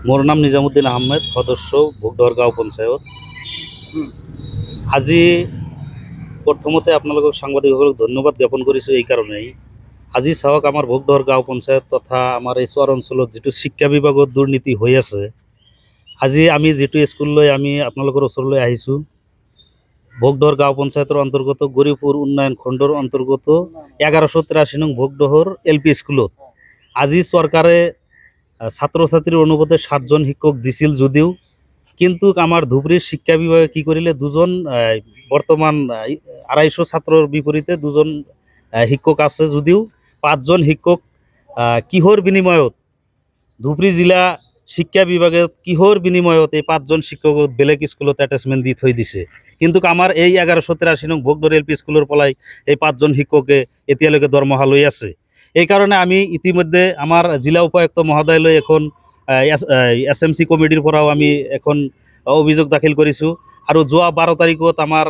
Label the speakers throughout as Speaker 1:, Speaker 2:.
Speaker 1: মোর নাম নিজামুদ্দিন আহমেদ, সদস্য ভোগদহর গাঁও পঞ্চায়ত। আজি প্রথমতে আপোনালোকক সাংবাদিকসকলক ধন্যবাদ জ্ঞাপন কৰিছোঁ এই কাৰণেই, আজি চাওক আমাৰ ভোগদহৰ গাঁও পঞ্চায়ত তথা আমাৰ এই চৰ অঞ্চলত যিটো শিক্ষা বিভাগত দুৰ্নীতি হৈ আছে। আজি আমি যিটো স্কুললৈ আমি আপোনালোকৰ ওচৰলৈ আহিছোঁ, ভোগদহৰ গাঁও পঞ্চায়তৰ অন্তৰ্গত গৌৰীপুৰ উন্নয়ন খণ্ডৰ অন্তৰ্গত 1183 নং ভোগদহৰ LP স্কুলত আজি চৰকাৰে ছাত্ৰ ছাত্ৰীৰ অনুপাতে 7জন শিক্ষক দিছিল যদিও কিন্তু আমাৰ ধুবুৰীৰ শিক্ষা বিভাগে কি কৰিলে, দুজন বৰ্তমান 250 ছাত্ৰৰ বিপৰীতে দুজন শিক্ষক আছে যদিও 5জন শিক্ষক কিহৰ বিনিময়ত ধুবুৰী জিলা শিক্ষা বিভাগে কিহৰ বিনিময়ত এই 5জন শিক্ষকক বেলেগ স্কুলত এটাচমেণ্ট দি থৈ দিছে। কিন্তু আমাৰ এই 1183 নং ভোগদহৰ LP স্কুলৰ পৰাই এই 5জন শিক্ষকে এতিয়ালৈকে দৰমহা লৈ আছে। এই কাৰণে আমি ইতিমধ্যে আমাৰ জিলা উপায়ুক্ত মহোদয়লৈ এখন SMC কমিটিৰ পৰাও আমি এখন অভিযোগ দাখিল কৰিছোঁ। আৰু যোৱা 12 তাৰিখত আমাৰ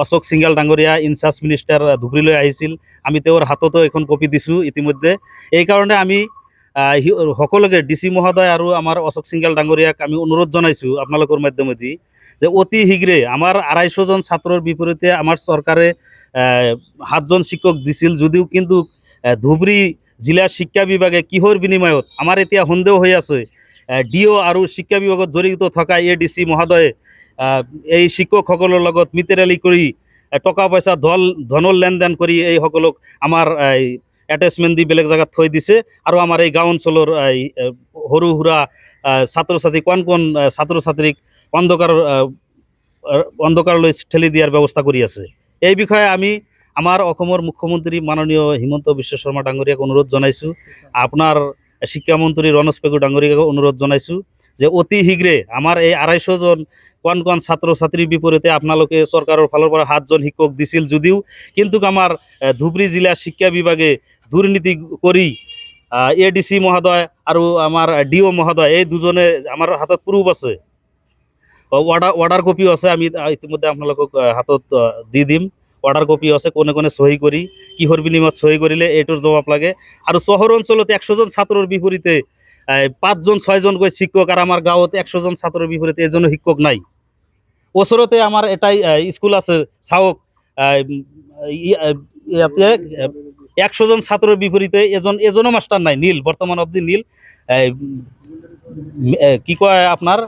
Speaker 1: অশোক সিংঘাল ডাঙৰীয়া ইনচাৰ্জ মিনিষ্টাৰ ধুবুৰীলৈ আহিছিল, আমি তেওঁৰ হাততো এখন কপি দিছোঁ ইতিমধ্যে। এই কাৰণে আমি সকলোকে DC মহোদয় আৰু আমাৰ অশোক সিংঘাল ডাঙৰীয়াক আমি অনুৰোধ জনাইছোঁ আপোনালোকৰ মাধ্যমেদি যে অতি শীঘ্ৰে আমাৰ 250জন ছাত্ৰৰ বিপৰীতে আমাৰ চৰকাৰে 7জন শিক্ষক দিছিল যদিও কিন্তু ধুবুৰী জিলা শিক্ষা বিভাগে কিহৰ বিনিময়ত, আমাৰ এতিয়া সন্দেহ হৈ আছে DO আৰু শিক্ষা বিভাগত জড়িত থকা ADC মহোদয়ে এই শিক্ষকসকলৰ লগত মিতেৰালি কৰি টকা পইচা ধনৰ লেনদেন কৰি এইসকলক আমাৰ এটাচমেণ্ট দি বেলেগ জেগাত থৈ দিছে। আৰু আমাৰ এই গাঁও অঞ্চলৰ সৰু সুৰা ছাত্ৰ ছাত্ৰী কণ ছাত্ৰ ছাত্ৰীক অন্ধকাৰলৈ ঠেলি দিয়াৰ ব্যৱস্থা কৰি আছে। এই বিষয়ে আমি আমাৰ অসমৰ মুখ্যমন্ত্ৰী মাননীয় হিমন্ত বিশ্ব শৰ্মা ডাঙৰীয়াক অনুৰোধ জনাইছোঁ, আপোনাৰ শিক্ষামন্ত্ৰী ৰমেশ পেগু ডাঙৰীয়াক অনুৰোধ জনাইছোঁ যে অতি শীঘ্ৰে আমাৰ এই 250জন কণ ছাত্ৰ ছাত্ৰীৰ বিপৰীতে আপোনালোকে চৰকাৰৰ ফালৰ পৰা 7জন শিক্ষক দিছিল যদিও কিন্তু আমাৰ ধুবুৰী জিলা শিক্ষা বিভাগে দুৰ্নীতি কৰি ADC মহোদয় আৰু আমাৰ DO মহোদয় এই দুজনে আমাৰ হাতত প্ৰুফ আছে, অৰ্ডাৰ কপিও আছে, আমি ইতিমধ্যে আপোনালোকক হাতত দি দিম। অৰ্ডাৰ কপি আছে, কোনে কোনে চহী কৰি কিহৰ বিনিময়ত চহী কৰিলে এইটোৰ জবাব লাগে। আৰু চহৰ অঞ্চলত 100জন ছাত্ৰৰ বিপৰীতে 5জন 6জনকৈ শিক্ষক, আৰু আমাৰ গাঁৱত 100জন ছাত্ৰৰ বিপৰীতে এজনো শিক্ষক নাই। ওচৰতে আমাৰ এটাই স্কুল আছে, চাওক ইয়াতে 100জন ছাত্ৰৰ বিপৰীতে এজনো মাষ্টাৰ নাই, নীল, বৰ্তমান অবধি নীল। কি কয় আপোনাৰ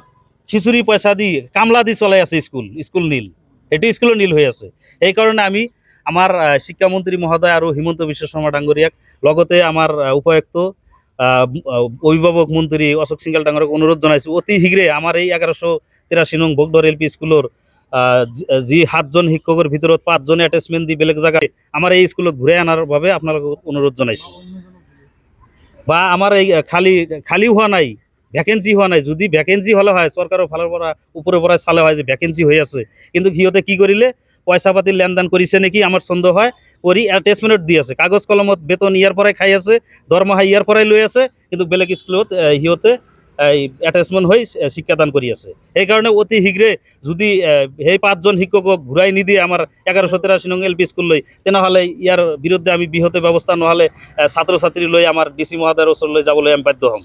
Speaker 1: খিচুৰি পইচা দি কামলা দি চলাই আছে স্কুল নীল, সেইটো স্কুলো নীল হৈ আছে। এই কাৰণে আমি আমাৰ শিক্ষামন্ত্ৰী মহোদয় আৰু হিমন্ত বিশ্ব শৰ্মা ডাঙৰীয়াক লগতে আমাৰ উপায়ুক্ত অভিভাৱক মন্ত্ৰী অশোক সিংঘাল ডাঙৰীয়াক অনুৰোধ জনাইছোঁ অতি শীঘ্ৰে আমাৰ এই 1183 নং ভোগদহৰ LP স্কুলৰ যি 7জন শিক্ষকৰ ভিতৰত 5জনে এটাচমেণ্ট দি বেলেগ জেগাত আমাৰ এই স্কুলত ঘূৰাই অনাৰ বাবে আপোনালোকক অনুৰোধ জনাইছোঁ। বা আমাৰ এই খালী হোৱা নাই, ভ্যাকেঞ্চি হোৱা নাই, যদি ভ্যাকেঞ্চি হ'লে হয় চৰকাৰৰ ফালৰ পৰা ওপৰৰ পৰা চালে হয় যে ভ্যাকেঞ্চি হৈ আছে, কিন্তু সিহঁতে কি কৰিলে পইচা পাতি লেনদেন কৰিছে নেকি আমাৰ সন্দেহ হয়, কৰি এটাচমেণ্ট দি আছে, কাগজ কলমত বেতন ইয়াৰ পৰাই খাই আছে, দৰমহা ইয়াৰ পৰাই লৈ আছে, কিন্তু বেলেগ স্কুলত সিহঁতে এটাচমেণ্ট হৈ শিক্ষাদান কৰি আছে। সেইকাৰণে অতি শীঘ্ৰে যদি সেই 5জন শিক্ষকক ঘূৰাই নিদিয়ে আমাৰ 1183 নং LP স্কুললৈ, তেনেহ'লে ইয়াৰ বিৰুদ্ধে আমি বৃহৎ ব্যৱস্থা, নহ'লে ছাত্ৰ ছাত্ৰী লৈ আমাৰ DC মহোদয়ৰ ওচৰলৈ যাবলৈ আমি বাধ্য হ'ম।